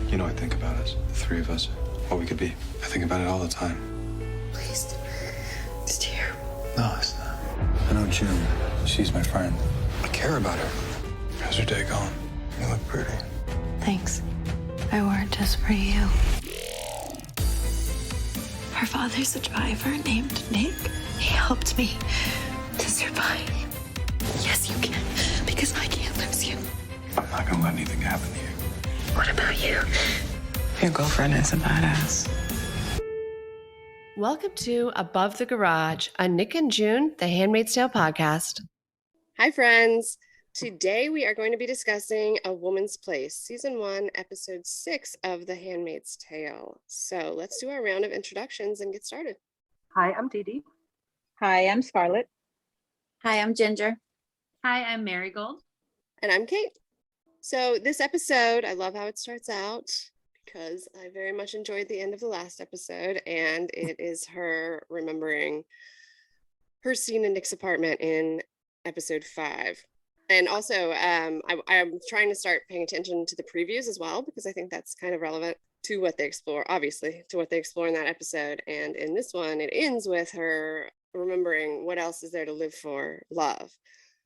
You know, I think about us, the three of us, what we could be. I think about it all the time. Please. It's terrible. No, it's not. I know June. She's my friend. I care about her. How's your day going? You look pretty. Thanks. I wore it just for you. Her father's a driver named Nick. He helped me to survive. Yes, you can, because I can't lose you. I'm not gonna let anything happen to you. What about you? Your girlfriend is a badass. Welcome to Above the Garage, a Nick and June, the Handmaid's Tale podcast. Hi, friends. Today we are going to be discussing A Woman's Place, Season 1, Episode 6 of The Handmaid's Tale. So let's do our round of introductions and get started. Hi, I'm Dee Dee. Hi, I'm Scarlett. Hi, I'm Ginger. Hi, I'm Marigold. And I'm Kate. So this episode, I love how it starts out because I very much enjoyed the end of the last episode, and it is her remembering her scene in Nick's apartment in episode 5. And also, I'm trying to start paying attention to the previews as well, because I think that's kind of relevant to what they explore, obviously, to what they explore in that episode. And in this one, it ends with her remembering what else is there to live for, love.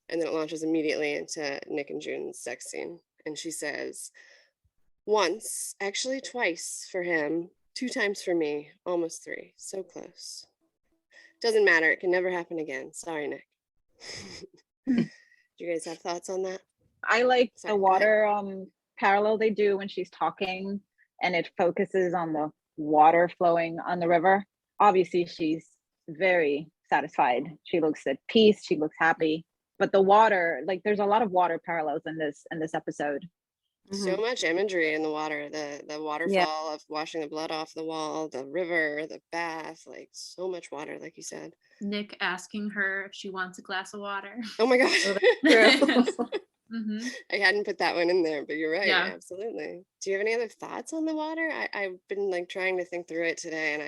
And then it launches immediately into Nick and June's sex scene. And she says, once, actually twice for him, 2 times for me, almost 3. So close. Doesn't matter. It can never happen again. Sorry, Nick. Do you guys have thoughts on that? I like the water parallel they do when she's talking, and it focuses on the water flowing on the river. Obviously, she's very satisfied. She looks at peace. She looks happy. But the water, like, there's a lot of water parallels in this episode. So much imagery in the water, the waterfall of washing the blood off the wall, the river, the bath, like so much water, like you said. Nick asking her if she wants a glass of water. Oh my gosh. Mm-hmm. I hadn't put that one in there, but you're right. Yeah. Absolutely. Do you have any other thoughts on the water? I've been like trying to think through it today, and I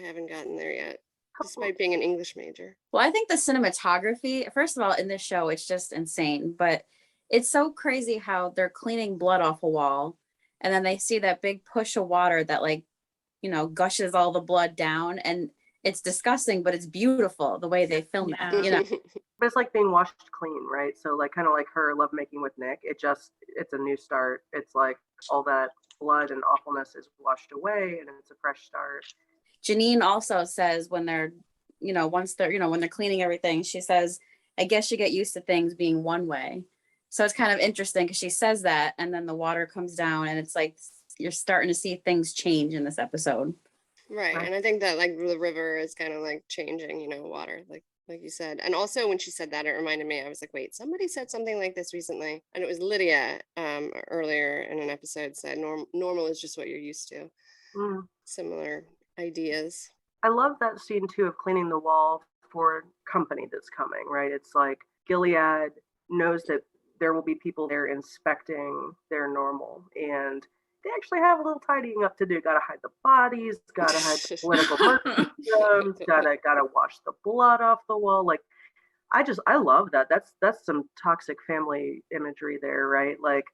haven't gotten there yet, despite being an English major. Well, I think the cinematography, first of all, in this show, it's just insane, but it's so crazy how they're cleaning blood off a wall, and then they see that big push of water that, like, you know, gushes all the blood down, and it's disgusting, but it's beautiful the way they film that, you know. But it's like being washed clean, right? So like kind of like her lovemaking with Nick. It's a new start. It's like all that blood and awfulness is washed away, and it's a fresh start. Janine also says when they're, you know, once they're, you know, when they're cleaning everything, she says, I guess you get used to things being one way. So it's kind of interesting because she says that, and then the water comes down, and it's like you're starting to see things change in this episode. Right. And I think that like the river is kind of like changing, you know, water, like you said. And also when she said that, it reminded me, I was like, wait, somebody said something like this recently. And it was Lydia earlier in an episode said normal is just what you're used to. Similar ideas. I love that scene too of cleaning the wall for company that's coming, right? It's like Gilead knows that there will be people there inspecting their normal, and they actually have a little tidying up to do. Gotta hide the bodies, gotta hide the political murder, gotta wash the blood off the wall. Like, I love that. That's some toxic family imagery there, right? Like,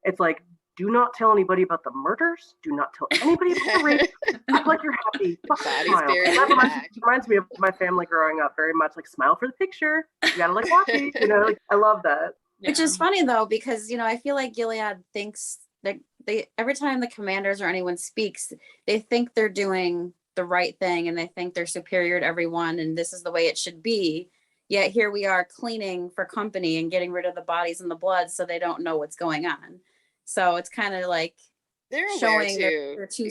it's like, do not tell anybody about the murders. Do not tell anybody about the rape. Act like you're happy. Smile. That reminds me of my family growing up very much. Like, smile for the picture. You gotta look happy. You know, like, I love that. Yeah. Which is funny though, because, you know, I feel like Gilead thinks that they every time the commanders or anyone speaks, they think they're doing the right thing, and they think they're superior to everyone, and this is the way it should be. Yet here we are cleaning for company and getting rid of the bodies and the blood, so they don't know what's going on. So it's kind of like they're showing their two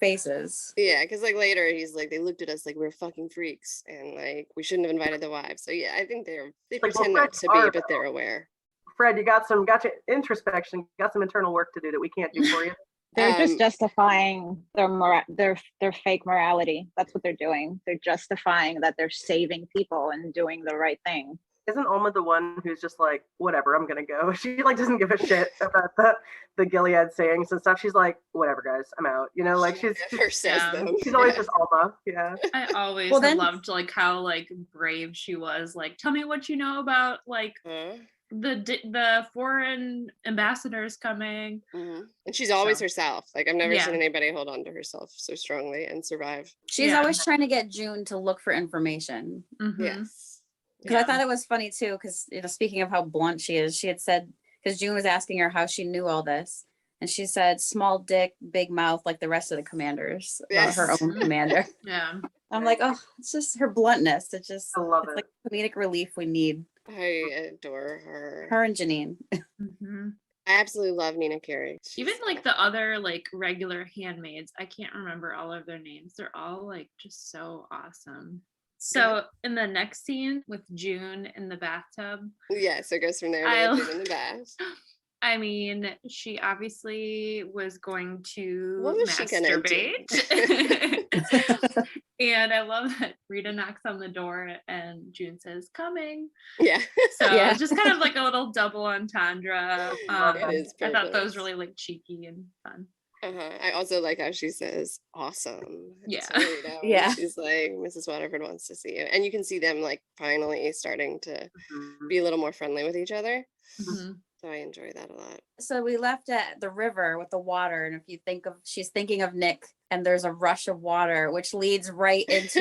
faces. Yeah, because like later he's like, they looked at us like we're fucking freaks, and like we shouldn't have invited the wives. So yeah, I think they pretend not to be, but they're aware. Fred, you got your introspection, got some internal work to do that we can't do for you. They're just justifying their fake morality. That's what they're doing. They're justifying that they're saving people and doing the right thing. Isn't Alma the one who's just like, whatever, I'm gonna go? She like doesn't give a shit about the Gilead sayings and stuff. She's like, whatever, guys, I'm out. You know, like she's always just Alma. Yeah. I always loved like how like brave she was. Like, tell me what you know about like the foreign ambassadors coming. And she's always So. herself. Like I've never Yeah. seen anybody hold on to herself so strongly and survive. She's Yeah. always trying to get June to look for information. Mhm. Yes. Because I thought it was funny too, because speaking of how blunt she is, she had said, because June was asking her how she knew all this, and she said small dick, big mouth, like the rest of the commanders, about her Yes. own commander. Yeah. I'm like, oh, it's just her bluntness. It's I love it's it. like comedic relief we need. I adore her. Her and Janine. Mhm. I absolutely love Nina Carey. Even like the other like regular handmaids, I can't remember all of their names. They're all like just so awesome. So in the next scene with June in the bathtub, Yeah, so it goes from there to June in the bath. I mean, she obviously was going to What was she gonna do? masturbate. And I love that Rita knocks on the door and June says, coming. Yeah. So Yeah. it's just kind of like a little double entendre. It is I thought that was perfect. really like cheeky and fun. I also like how she says awesome. Yeah. to Rita when Yeah. She's like, Mrs. Waterford wants to see you. And you can see them like finally starting to Mhm. be a little more friendly with each other. Mhm. So I enjoy that a lot. So we left at the river with the water, and if you think of, she's thinking of Nick, and there's a rush of water, which leads right into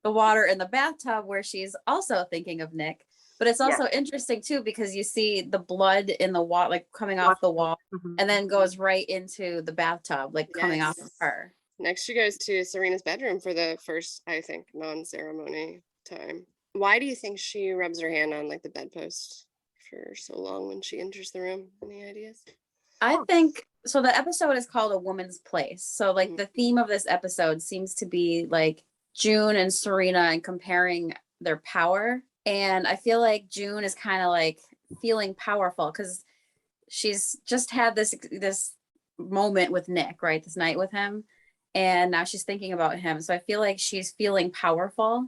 the water in the bathtub where she's also thinking of Nick. But it's also interesting too, because you see the blood in the water, like coming off the wall, Mhm. and then goes right into the bathtub, like coming off of Yes. her. Next, she goes to Serena's bedroom for the first, I think, non-ceremony time. Why do you think she rubs her hand on like the bedpost for so long when she enters the room? Any ideas? I think so. The episode is called A Woman's Place. So, like, Mhm. the theme of this episode seems to be like June and Serena and comparing their power. And I feel like June is kind of like feeling powerful because she's just had this moment with Nick, right? This night with him. And now she's thinking about him. So I feel like she's feeling powerful,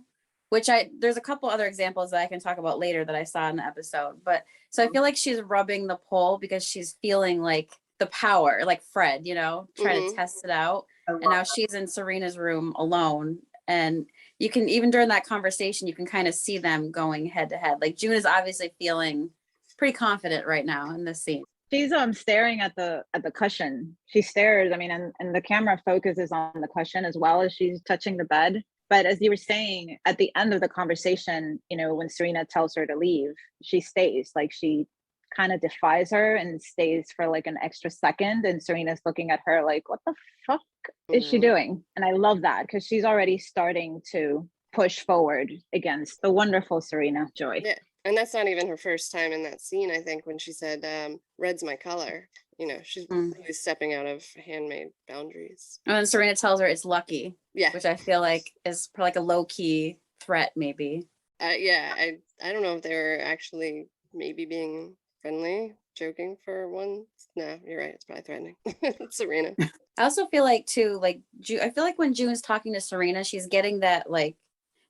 which there's a couple other examples that I can talk about later that I saw in the episode. But so I feel like she's rubbing the pole because she's feeling like the power, like Fred, trying to test it out. I And love now that. she's in Serena's room alone. And you can, even during that conversation, you can kind of see them going head to head. Like June is obviously feeling pretty confident right now in this scene. She's staring at the cushion. She stares, I mean, and the camera focuses on the cushion as well as she's touching the bed. But as you were saying, at the end of the conversation, when Serena tells her to leave, she stays. Like she kind of defies her and stays for like an extra second. And Serena's looking at her like, what the fuck is she doing? And I love that because she's already starting to push forward against the wonderful Serena Joy. Yeah. And that's not even her first time in that scene, I think, when she said, red's my color. She's really stepping out of handmade boundaries. And then Serena tells her it's lucky. Yeah. Which I feel like is probably like a low-key threat, maybe. Yeah, I don't know if they were actually maybe being friendly, joking for once. No, you're right. It's probably threatening. It's Serena. I also feel like too, like I feel like when June's talking to Serena, she's getting that like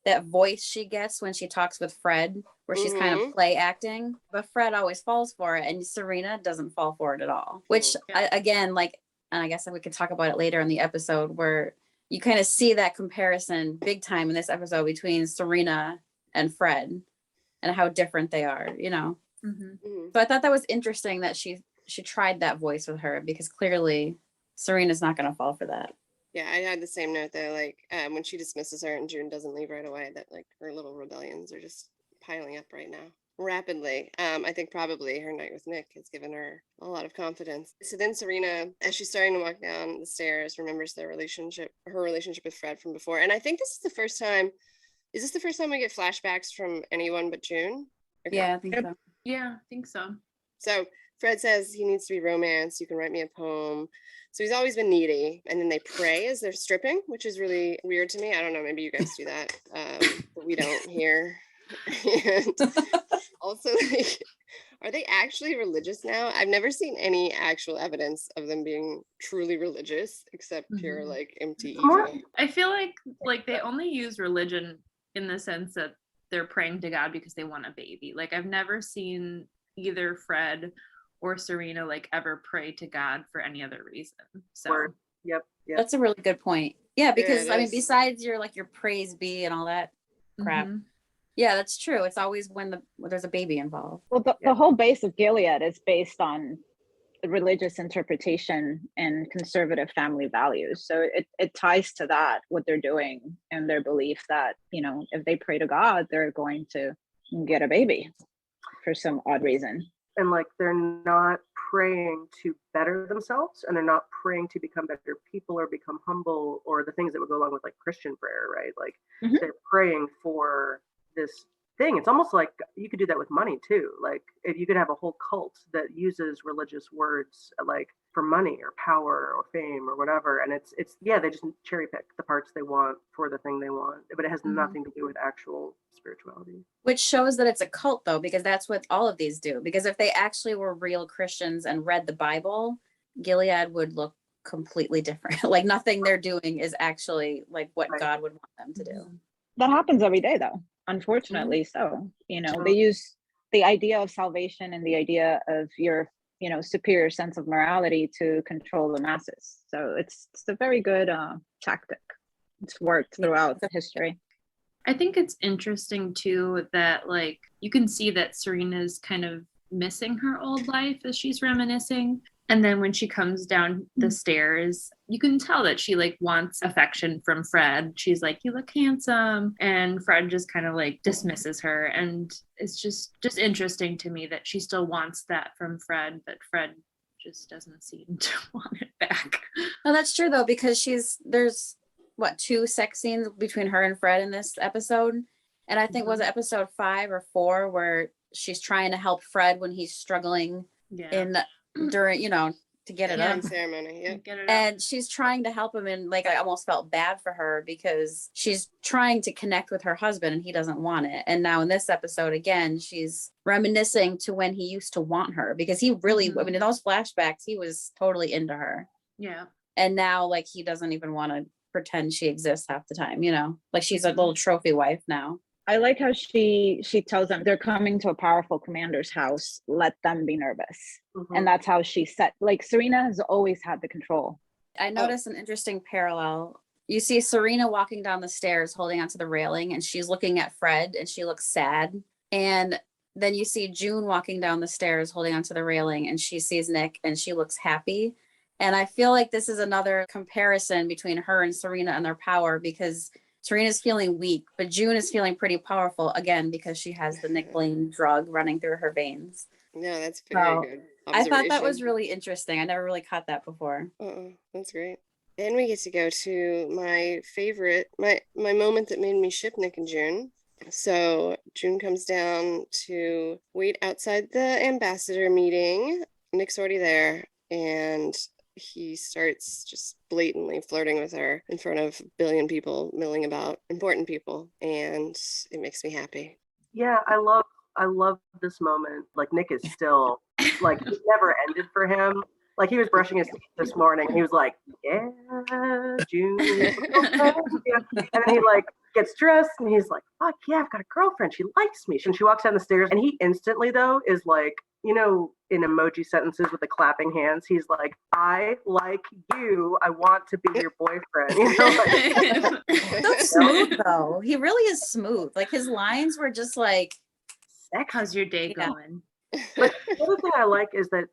that voice she gets when she talks with Fred, where she's kind of play acting, but Fred always falls for it, and Serena doesn't fall for it at all. Which again, like, and I guess we could talk about it later in the episode, where you kind of see that comparison big time in this episode between Serena and Fred, and how different they are. So I thought that was interesting that she tried that voice with her, because clearly Serena's not going to fall for that. Yeah, I had the same note there. Like when she dismisses her and June doesn't leave right away, that like her little rebellions are just piling up right now rapidly. I think probably her night with Nick has given her a lot of confidence. So then Serena, as she's starting to walk down the stairs, remembers her relationship with Fred from before. And I think this is the first time. Is this the first time we get flashbacks from anyone but June? Okay. Yeah, I think so. Yeah, I think so. So Fred says he needs to be romanced. You can write me a poem. So he's always been needy. And then they pray as they're stripping, which is really weird to me. I don't know. Maybe you guys do that, but we don't here. And also, like, are they actually religious now? I've never seen any actual evidence of them being truly religious, except pure like empty evil. I feel like they only use religion in the sense that they're praying to God because they want a baby. Like I've never seen either Fred or Serena like ever pray to God for any other reason. So Yep. That's a really good point. Yeah, because it I mean, is. besides your praise be and all that crap, Yeah, that's true. It's always when there's a baby involved. Well, the whole base of Gilead is based on the religious interpretation and conservative family values. So it ties to that, what they're doing, and their belief that, you know, if they pray to God, they're going to get a baby for some odd reason. And like they're not praying to better themselves, and they're not praying to become better people or become humble or the things that would go along with like Christian prayer, right? Like they're praying for this thing. It's almost like you could do that with money too. Like if you could have a whole cult that uses religious words like for money or power or fame or whatever, and it's yeah, they just cherry pick the parts they want for the thing they want, but it has nothing to do with actual spirituality. Which shows that it's a cult, though, because that's what all of these do. Because if they actually were real Christians and read the Bible, Gilead would look completely different. Like nothing they're doing is actually like what God would want them to do. That happens every day, though, unfortunately. So, you know, they use the idea of salvation and the idea of your, you know, superior sense of morality to control the masses. So it's a very good tactic. It's worked throughout history. I think it's interesting too that like you can see that Serena's kind of missing her old life as she's reminiscing. And then when she comes down the stairs, you can tell that she like wants affection from Fred. She's like, "You look handsome." And Fred just kind of like dismisses her. And it's just interesting to me that she still wants that from Fred, but Fred just doesn't seem to want it back. No, that's true though, because there's what, 2 sex scenes between her and Fred in this episode. And I think was it episode 5 or 4 where she's trying to help Fred when he's struggling during, you know, to get it up. Ceremony, And she's trying to help him, and like I almost felt bad for her because she's trying to connect with her husband and he doesn't want it. And now in this episode again, she's reminiscing to when he used to want her, because he really, I mean, in those flashbacks, he was totally into her. Yeah. And now like he doesn't even want to pretend she exists half the time, you know, like she's a little trophy wife now. I like how she tells them they're coming to a powerful commander's house, let them be nervous. And that's how she set, like Serena has always had the control. I noticed an interesting parallel. You see Serena walking down the stairs holding onto the railing, and she's looking at Fred and she looks sad. And then you see June walking down the stairs holding onto the railing, and she sees Nick and she looks happy. And I feel like this is another comparison between her and Serena and their power, because Serena's feeling weak, but June is feeling pretty powerful again because she has the Nick Blaine drug running through her veins. No, that's very good. I thought that was really interesting. I never really caught that before. That's great. And we get to go to my favorite, my moment that made me ship Nick and June. So June comes down to wait outside the ambassador meeting. Nick's already there, and he starts just blatantly flirting with her in front of a billion people milling about, important people, and it makes me happy. Yeah, I love this moment. Like Nick is still like, it never ended for him. Like he was brushing his teeth this morning. He was like, "Yeah, June." And then he like gets dressed and he's like, "Fuck yeah, I've got a girlfriend. She likes me." And she walks down the stairs, and he instantly though is like, you know, in emoji sentences with the clapping hands, he's like, "I like you. I want to be your boyfriend." You know, like, that's smooth though. He really is smooth. Like his lines were just like, "How's your day going?" But the other thing I like is that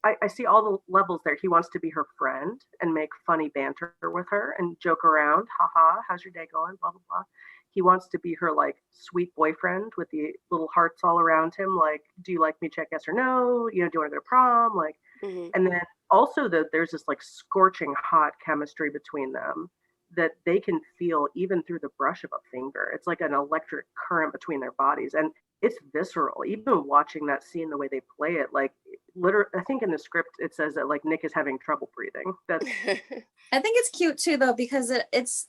I see all the levels there. He wants to be her friend and make funny banter with her and joke around. Haha, how's your day going? Blah, blah, blah. He wants to be her like sweet boyfriend with the little hearts all around him. Like, do you like me? Check yes or no. You know, do you want to go to prom? Like, and then also there's this like scorching hot chemistry between them that they can feel even through the brush of a finger. It's like an electric current between their bodies. And it's visceral. Even watching that scene, the way they play it, like literally, I think in the script it says that like Nick is having trouble breathing. That's I think it's cute too though, because it's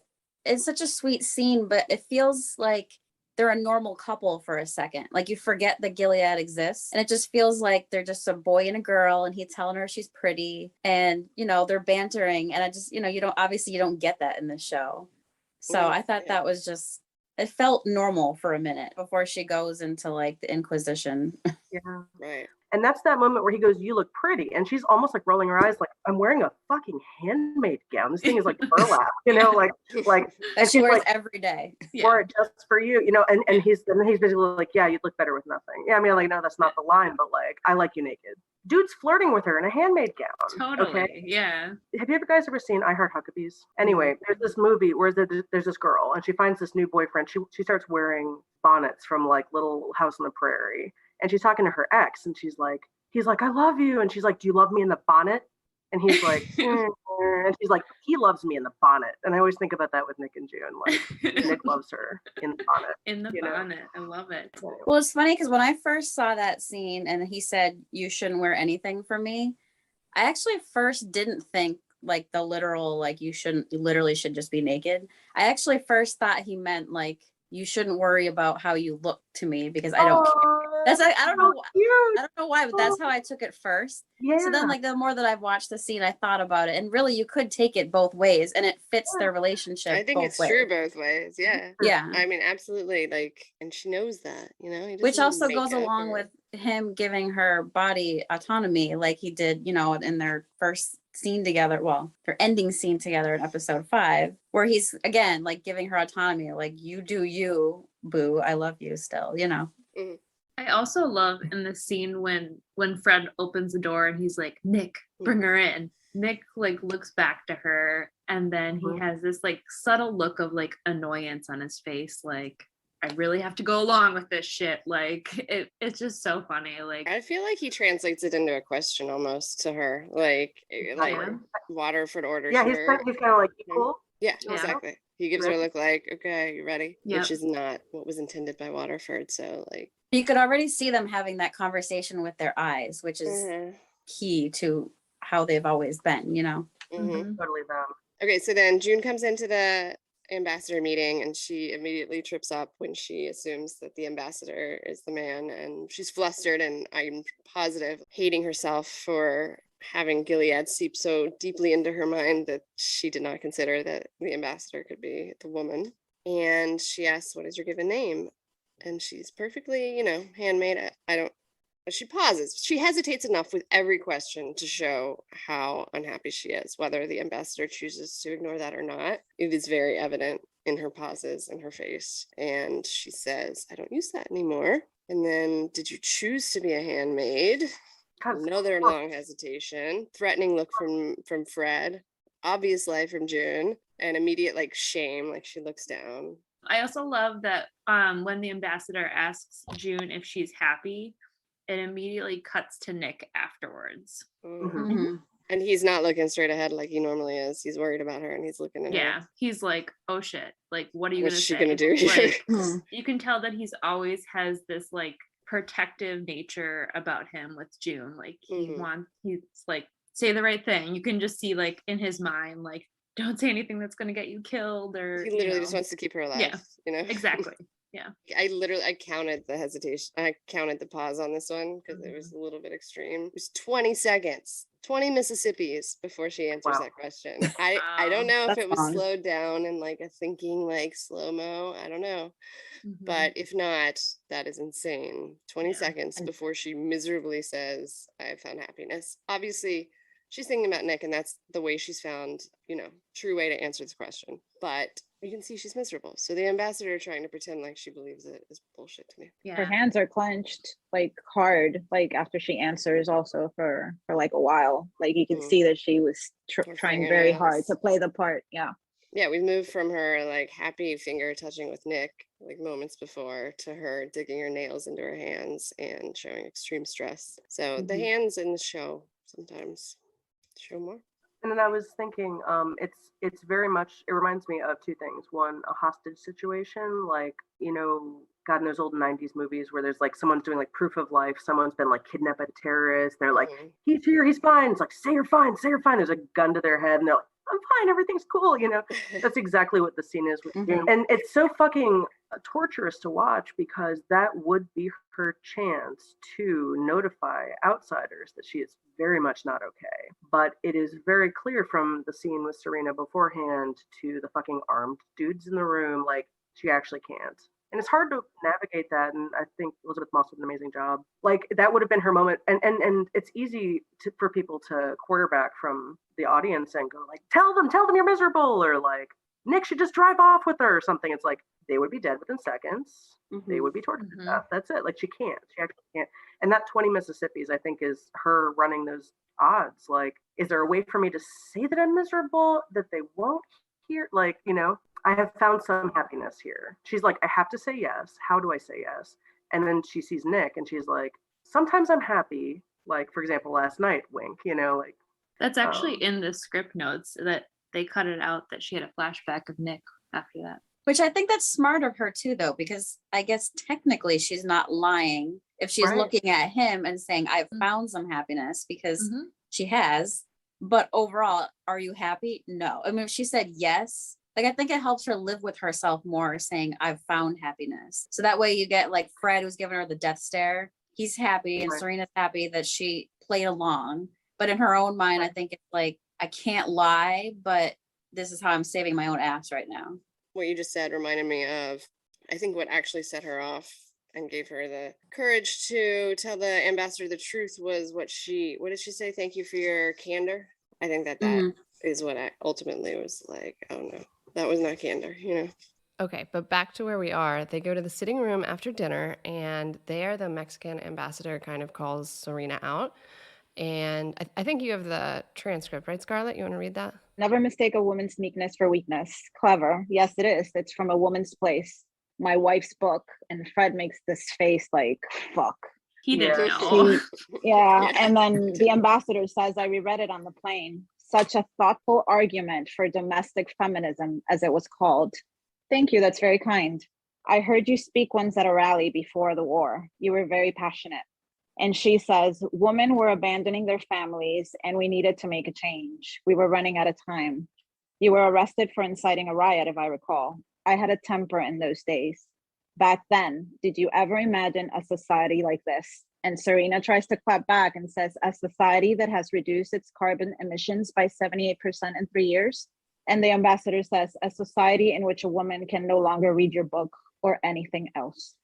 such a sweet scene, but it feels like they're a normal couple for a second. Like you forget that Gilead exists, and it just feels like they're just a boy and a girl, and he's telling her she's pretty, and you know, they're bantering, and I just, you know, you don't get that in this show. So I thought that was just, it felt normal for a minute before she goes into like the Inquisition. Yeah. Right. And that's that moment where he goes, "You look pretty," and she's almost like rolling her eyes, like, "I'm wearing a fucking handmade gown. This thing is like burlap, like That and she she's wears like, every day. wore it just for you, and he's basically like, "Yeah, you'd look better with nothing." Yeah, I mean, like, no, that's not the line, but like, I like you naked. Dude's flirting with her in a handmade gown. Totally. Okay? Yeah. Have you guys ever seen I Heart Huckabees? Anyway, there's this movie where there's this girl and she finds this new boyfriend. She starts wearing bonnets from like Little House on the Prairie, and she's talking to her ex, and he's like, "I love you," and she's like, "Do you love me in the bonnet?" And he's like, and she's like, "He loves me in the bonnet." And I always think about that with Nick and June. Like, Nick loves her in the bonnet. In the bonnet. I love it. Well, it's funny because when I first saw that scene and he said, "You shouldn't wear anything for me," I actually first didn't think like the literal, like you literally should just be naked. I actually first thought he meant like, you shouldn't worry about how you look to me because I don't care. That's like, I don't know why, but that's how I took it first. Yeah. So then like the more that I've watched the scene, I thought about it, and really you could take it both ways and it fits their relationship. I think both it's ways. true both ways. Yeah. Yeah. I mean, absolutely. Like, and she knows that, he Which doesn't also make goes up along or- with him giving her body autonomy, like he did, in their first scene together. Well, their ending scene together in episode 5, where he's again like giving her autonomy, like, you do you, boo. I love you still, Mhm. I also love in the scene when Fred opens the door and he's like, "Nick, bring her in." Nick like looks back to her, and then he has this like subtle look of like annoyance on his face, like, I really have to go along with this shit. Like it's just so funny. Like, I feel like he translates it into a question almost to her, like Waterford orders Yeah, her. he's kind of like, "You cool?" Yeah, Yeah. exactly. He gives her a look like, "Okay, you ready?" Yep. Which is not what was intended by Waterford. So like, you could already see them having that conversation with their eyes, which is key to how they've always been, Totally them. Okay, so then June comes into the ambassador meeting and she immediately trips up when she assumes that the ambassador is the man, and she's flustered and I'm positive hating herself for having Gilead seep so deeply into her mind that she did not consider that the ambassador could be the woman. And she asks, "What is your given name?" And she's perfectly, handmade. I don't. She pauses. She hesitates enough with every question to show how unhappy she is, whether the ambassador chooses to ignore that or not. It is very evident in her pauses and her face. And she says, "I don't use that anymore." And then, "Did you choose to be a handmaid?" Another long hesitation, threatening look from Fred, obvious lie from June, and immediate like shame, like she looks down. I also love that when the ambassador asks June if she's happy, it immediately cuts to Nick afterwards. And he's not looking straight ahead like he normally is. He's worried about her and he's looking at her. Yeah, he's like, "Oh shit, like, what are you What's gonna she say?" gonna do? Like, you can tell that he's always has this like protective nature about him with June. Like he's like, say the right thing. You can just see like in his mind, like, don't say anything that's gonna get you killed, or He literally just wants to keep her alive. Yeah, exactly. Yeah. I counted the hesitation. I counted the pause on this one because it was a little bit extreme. It was 20 seconds, 20 Mississippis before she answers that question. I don't know if it was slowed down in like a thinking like slow-mo. I don't know. But if not, that is insane. 20 seconds before she miserably says, "I have found happiness." Obviously, she's thinking about Nick, and that's the way she's found, true way to answer this question. But you can see she's miserable. So the ambassador trying to pretend like she believes it is bullshit to me. Yeah. Her hands are clenched like hard, like after she answers also for like a while. Like you can see that she was trying very hard to play the part. Yeah. Yeah, we moved from her like happy finger touching with Nick like moments before to her digging her nails into her hands and showing extreme stress. So the hands in the show sometimes show more. And then I was thinking, it's very much, it reminds me of two things. One, a hostage situation, like, God, in those old 90s movies where there's like someone's doing like proof of life, someone's been like kidnapped by a terrorist, they're like, "He's here, he's fine." It's like, "Say you're fine, say you're fine." There's a gun to their head and they're like, "I'm fine, everything's cool," That's exactly what the scene is with June. And it's so fucking torturous to watch because that would be her chance to notify outsiders that she is very much not okay. But it is very clear from the scene with Serena beforehand to the fucking armed dudes in the room, like, she actually can't. And it's hard to navigate that. And I think Elizabeth Moss did an amazing job. Like that would have been her moment. And it's easy for people to quarterback from the audience and go like, tell them you're miserable, or like Nick should just drive off with her or something. It's like they would be dead within seconds. They would be tortured to death. That's it. Like she actually can't. And that 20 Mississippis, I think, is her running those odds. Like, is there a way for me to say that I'm miserable that they won't hear? Like, I have found some happiness here. She's like, I have to say yes. How do I say yes? And then she sees Nick and she's like, sometimes I'm happy. Like, for example, last night, wink, like. That's actually in the script notes that they cut it out that she had a flashback of Nick after that. Which I think that's smart of her too, though, because I guess technically she's not lying if she's looking at him and saying, I've found some happiness, because she has. But overall, are you happy? No. I mean, if she said yes, like I think it helps her live with herself more, saying, I've found happiness. So that way you get like Fred, who's giving her the death stare. He's happy and Serena's happy that she played along. But in her own mind, I think it's like, I can't lie, but this is how I'm saving my own ass right now. What you just said reminded me of, I think what actually set her off and gave her the courage to tell the ambassador the truth was what did she say? Thank you for your candor. I think that is what I ultimately was like, oh no, that was not candor, Okay, but back to where we are. They go to the sitting room after dinner, and there the Mexican ambassador kind of calls Serena out. And I think you have the transcript, right, Scarlett? You want to read that? Never mistake a woman's meekness for weakness. Clever. Yes, it is. It's from A Woman's Place, my wife's book. And Fred makes this face like, fuck. He didn't know. Yeah. And then the ambassador says, I reread it on the plane. Such a thoughtful argument for domestic feminism, as it was called. Thank you. That's very kind. I heard you speak once at a rally before the war. You were very passionate. And she says, women were abandoning their families and we needed to make a change. We were running out of time. You were arrested for inciting a riot, if I recall. I had a temper in those days. Back then, did you ever imagine a society like this? And Serena tries to clap back and says, a society that has reduced its carbon emissions by 78% in 3 years. And the ambassador says, a society in which a woman can no longer read your book or anything else.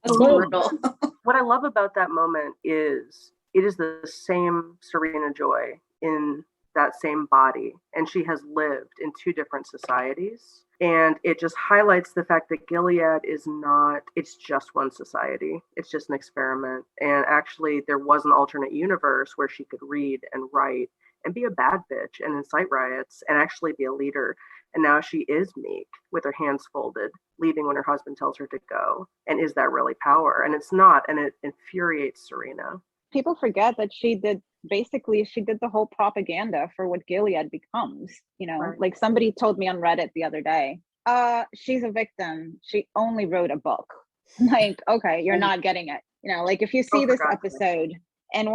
What I love about that moment is it is the same Serena Joy in that same body, and she has lived in two different societies, and it just highlights the fact that Gilead is not, it's just one society, it's just an experiment. And actually there was an alternate universe where she could read and write and be a bad bitch and incite riots and actually be a leader. And now she is meek with her hands folded, leaving when her husband tells her to go. And is that really power? And it's not. And it infuriates Serena. People forget that she did the whole propaganda for what Gilead becomes. Like somebody told me on Reddit the other day, she's a victim. She only wrote a book. Like, okay, you're not getting it. Like if you see this episode, and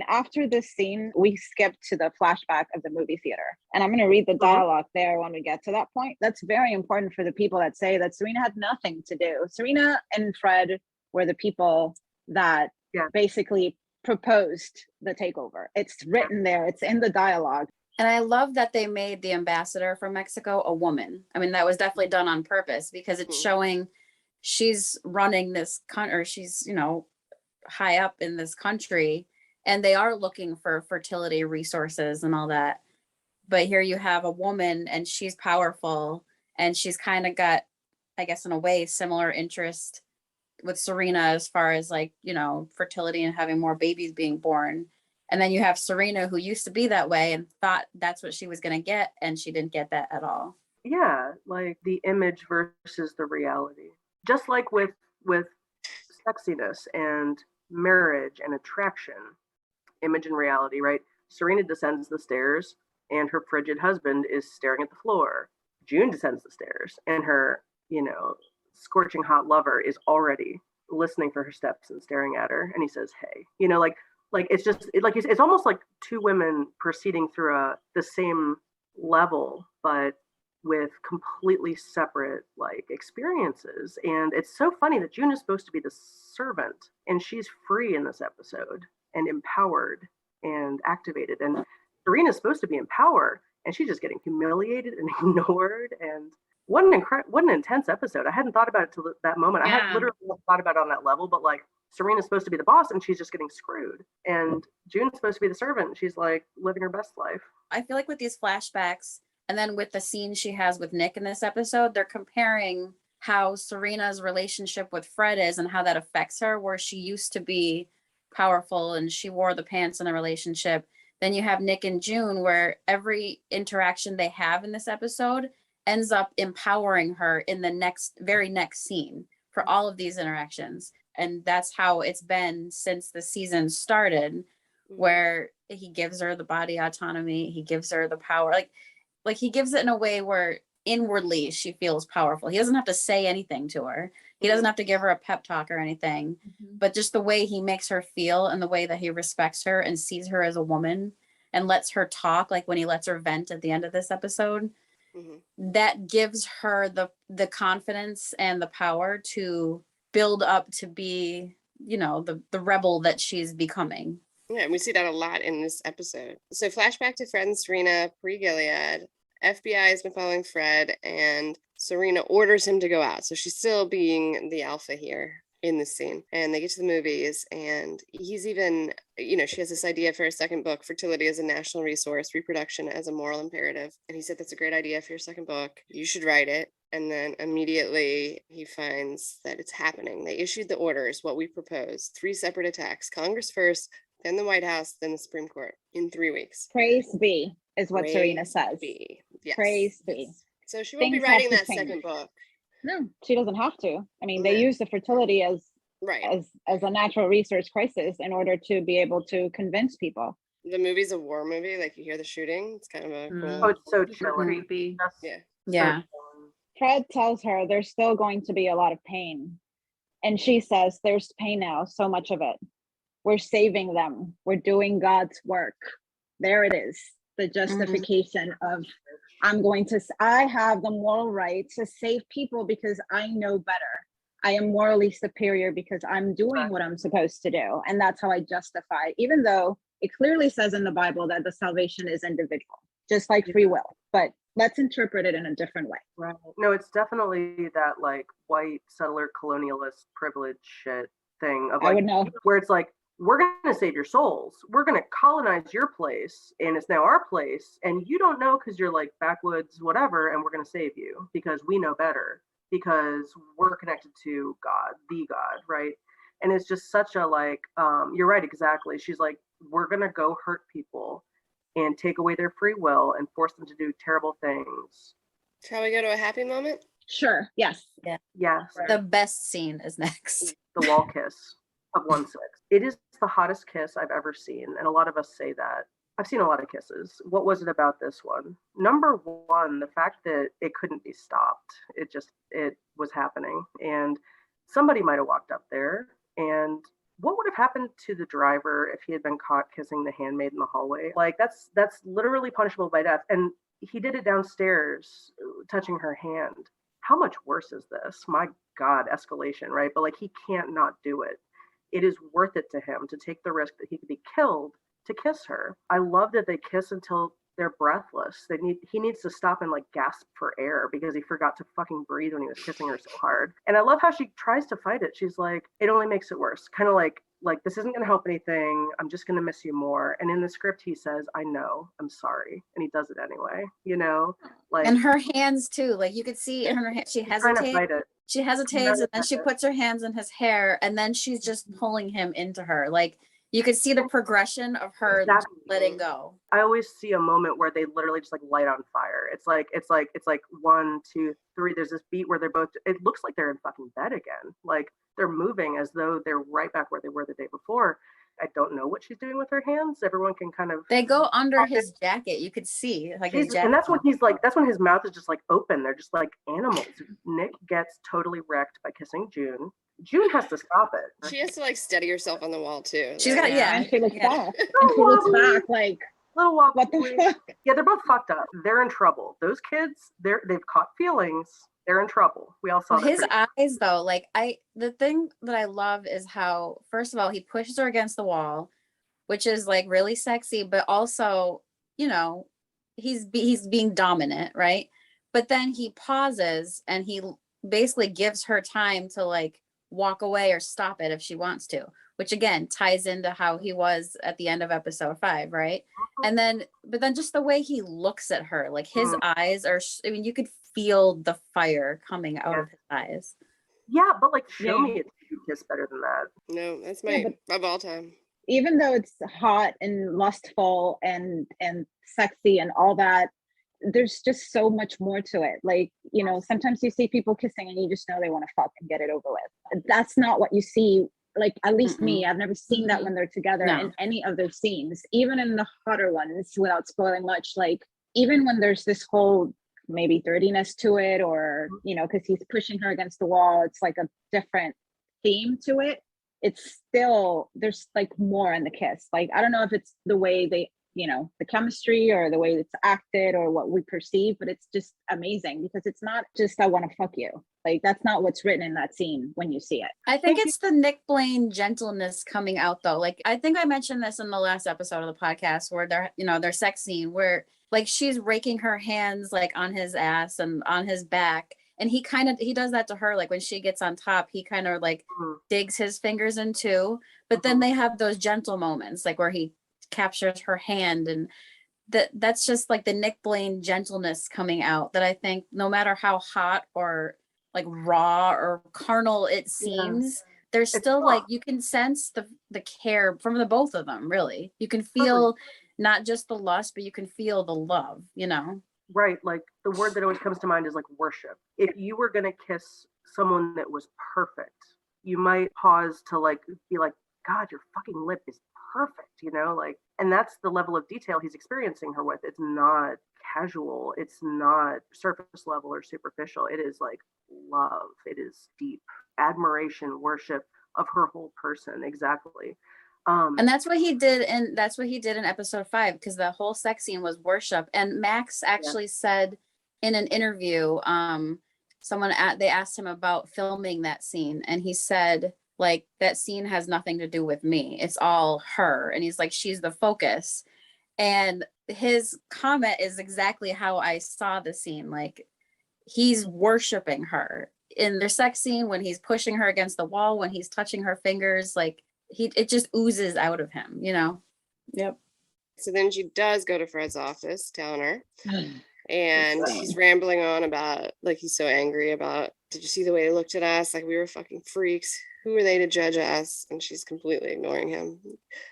after this scene, we skip to the flashback of the movie theater. And I'm going to read the dialogue there when we get to that point. That's very important for the people that say that Serena had nothing to do. Serena and Fred were the people that basically proposed the takeover. It's written there. It's in the dialogue. And I love that they made the ambassador from Mexico a woman. I mean, that was definitely done on purpose because it's showing she's running this country, or she's, high up in this country, and they are looking for fertility resources and all that. But here you have a woman and she's powerful and she's kind of got, I guess in a way, similar interest with Serena as far as like, fertility and having more babies being born. And then you have Serena, who used to be that way and thought that's what she was going to get, and she didn't get that at all. Yeah, like the image versus the reality. Just like with sexiness and marriage and attraction, image and reality, right? Serena descends the stairs and her frigid husband is staring at the floor. June descends the stairs and her, scorching hot lover is already listening for her steps and staring at her. And he says, hey, like it's just it's almost like two women proceeding through the same level, but with completely separate experiences. And it's so funny that June is supposed to be the servant and she's free in this episode and empowered and activated, and Serena's supposed to be in power and she's just getting humiliated and ignored. And what an intense episode. I hadn't thought about it till that moment. I had Yeah. literally thought about it on that level, but like Serena's supposed to be the boss and she's just getting screwed. And June's supposed to be the servant and she's like living her best life. I feel like with these flashbacks and then with the scene she has with Nick in this episode, they're comparing how Serena's relationship with Fred is and how that affects her, where she used to be powerful and she wore the pants in the relationship. Then you have Nick and June, where every interaction they have in this episode ends up empowering her in the very next scene for all of these interactions. And that's how it's been since the season started, where he gives her the body autonomy, he gives her the power, like he gives it in a way where inwardly she feels powerful. He doesn't have to say anything to her. He doesn't have to give her a pep talk or anything, but just the way he makes her feel and the way that he respects her and sees her as a woman and lets her talk, like when he lets her vent at the end of this episode, that gives her the confidence and the power to build up to be, you know, the rebel that she's becoming. Yeah, and we see that a lot in this episode. So flashback to Fred and Serena pre-Gilead. FBI has been following Fred and Serena orders him to go out. So she's still being the alpha here in this scene. And they get to the movies and he's even, you know, she has this idea for a second book, fertility as a national resource, reproduction as a moral imperative. And he said, that's a great idea for your second book. You should write it. And then immediately he finds that it's happening. They issued the orders, what we proposed, 3 separate attacks, Congress first, then the White House, then the Supreme Court in 3 weeks. Praise be is what Serena says. Yes. Praise be. So she won't be Things writing have to that change. second book. No, she doesn't have to. I mean, they Yeah. use the fertility as Right. as a natural resource crisis in order to be able to convince people. The movie's a war movie. Like you hear the shooting. It's kind of a cool. Oh, it's so Super chilling. creepy. Yeah. Yeah. Fred tells her there's still going to be a lot of pain. And she says, there's pain now, so much of it. We're saving them. We're doing God's work. There it is. The justification of I have the moral right to save people because I know better. I am morally superior because I'm doing what I'm supposed to do. And that's how I justify, even though it clearly says in the Bible that the salvation is individual, just like free will. But let's interpret it in a different way. Right. No, it's definitely that like white settler colonialist privilege shit thing of like, I would know. where it's like, we're going to save your souls. We're going to colonize your place and it's now our place. And you don't know because you're like backwoods, whatever. And we're going to save you because we know better, because we're connected to God, the God. Right. And it's just such a like, you're right. Exactly. She's like, we're going to go hurt people and take away their free will and force them to do terrible things. Shall we go to a happy moment? Sure. Yes. Yeah. Yes. The best scene is next. The wall kiss of 1/6. It is the hottest kiss I've ever seen. And a lot of us say that. I've seen a lot of kisses. What was it about this one? Number one, the fact that it couldn't be stopped. It was happening. And somebody might have walked up there. And what would have happened to the driver if he had been caught kissing the handmaid in the hallway? Like that's literally punishable by death. And he did it downstairs, touching her hand. How much worse is this? My God, escalation, right? But like he can't not do it. It is worth it to him to take the risk that he could be killed to kiss her. I love that they kiss until they're breathless. He needs to stop and like gasp for air because he forgot to fucking breathe when he was kissing her so hard. And I love how she tries to fight it. She's like, it only makes it worse. Kind of like this isn't going to help anything. I'm just going to miss you more. And in the script, he says, I know, I'm sorry. And he does it anyway, you know, like. And her hands too, like you could see in her hand, she trying to hesitates. fight it. She hesitates and then she puts her hands in his hair and then she's just pulling him into her. Like you could see the progression of her Exactly. letting go. I always see a moment where they literally just like light on fire. It's like 1, 2, 3. There's this beat where it looks like they're in fucking bed again. Like they're moving as though they're right back where they were the day before. I don't know what she's doing with her hands. Everyone can kind of. They go under his jacket. You could see like his jacket. And that's when that's when his mouth is just like open. They're just like animals. Nick gets totally wrecked by kissing June. June has to stop it. She has to like steady herself on the wall too. She's got And she looks back. And she looks back like, Little walk. what the fuck? Yeah, they're both fucked up. They're in trouble. Those kids, they've caught feelings. They're in trouble. We all saw that. His eyes though, like the thing that I love is how, first of all, he pushes her against the wall, which is like really sexy, but also, you know, he's being dominant, right? but then he pauses and he basically gives her time to like walk away or stop it if she wants to, which again ties into how he was at the end of episode 5, right? And then, but then just the way he looks at her, like his eyes are, I mean, you could feel the fire coming out of his eyes. Yeah, but like show me it kiss better than that. No, that's my of all time. Even though it's hot and lustful and sexy and all that, there's just so much more to it. Like, you know, sometimes you see people kissing and you just know they want to fuck and get it over with. That's not what you see. Like, at least me, I've never seen that when they're together in any of their scenes, even in the hotter ones, without spoiling much. Like, even when there's this whole maybe dirtiness to it, or, you know, because he's pushing her against the wall, it's like a different theme to it. It's still, there's like more in the kiss. Like, I don't know if it's the way they, you know, the chemistry or the way it's acted or what we perceive, but it's just amazing because it's not just, I want to fuck you. Like, that's not what's written in that scene when you see it. I think it's the Nick Blaine gentleness coming out though. Like, I think I mentioned this in the last episode of the podcast where they're, you know, their sex scene where like she's raking her hands like on his ass and on his back. And he does that to her. Like when she gets on top, he kind of like digs his fingers in too. But then they have those gentle moments, like where he captures her hand, and that's just like the Nick Blaine gentleness coming out that I think no matter how hot or like raw or carnal it seems, there's still like, you can sense the care from the both of them, really. You can feel not just the lust, but you can feel the love, you know? Right. Like the word that always comes to mind is like worship. If you were going to kiss someone that was perfect, you might pause to like be like, God, your fucking lip is perfect, you know, like, and that's the level of detail he's experiencing her with. It's not casual. It's not surface level or superficial. It is like love. It is deep admiration, worship of her whole person. Exactly. And that's what he did in episode 5, because the whole sex scene was worship. And Max actually said in an interview, they asked him about filming that scene, and he said, like, that scene has nothing to do with me. It's all her. And he's like, she's the focus. And his comment is exactly how I saw the scene. Like, he's worshiping her in their sex scene, when he's pushing her against the wall, when he's touching her fingers, like it just oozes out of him, you know? Yep. So then she does go to Fred's office, telling her, and he's rambling on about, like, he's so angry about, did you see the way they looked at us? Like, we were fucking freaks. Who are they to judge us? And she's completely ignoring him.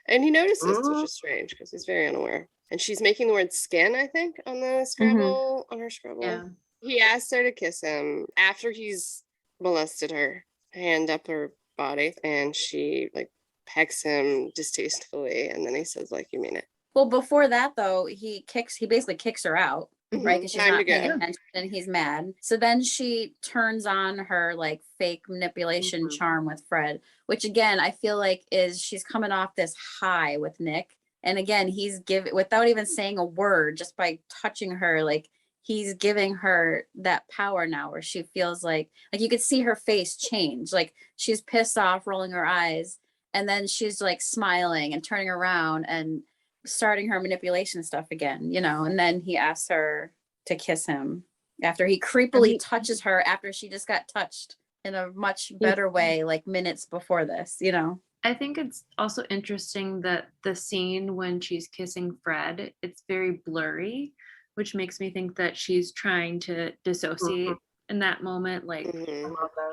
And he notices, which is strange because he's very unaware. And she's making the word skin, I think, on the Scrabble, on her Scrabble. Yeah. He asks her to kiss him after he's molested her, hand up her body, and she like pecks him distastefully, and then he says, like, you mean it. Well, before that though, he basically kicks her out, right? Because she's not paying attention and he's mad. So then she turns on her like fake manipulation charm with Fred, which again, I feel like she's coming off this high with Nick. And again, he's without even saying a word, just by touching her, like he's giving her that power now where she feels like you could see her face change. Like she's pissed off, rolling her eyes. And then she's like smiling and turning around and starting her manipulation stuff again, you know. And then he asks her to kiss him after he creepily touches her after she just got touched in a much better way, like minutes before this, you know. I think it's also interesting that the scene when she's kissing Fred, it's very blurry, which makes me think that she's trying to dissociate in that moment. Like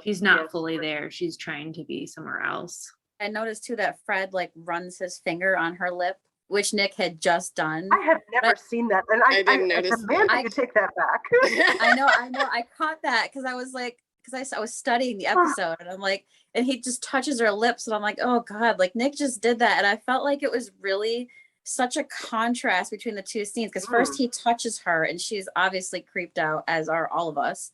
she's not fully there. She's trying to be somewhere else. I noticed too that Fred like runs his finger on her lip, which Nick had just done. I have never seen that, and I didn't notice. I could take that back. I know. I caught that because I was like, I was studying the episode, and I'm like, and he just touches her lips, and I'm like, oh God, like Nick just did that, and I felt like it was really such a contrast between the two scenes, because first he touches her, and she's obviously creeped out, as are all of us.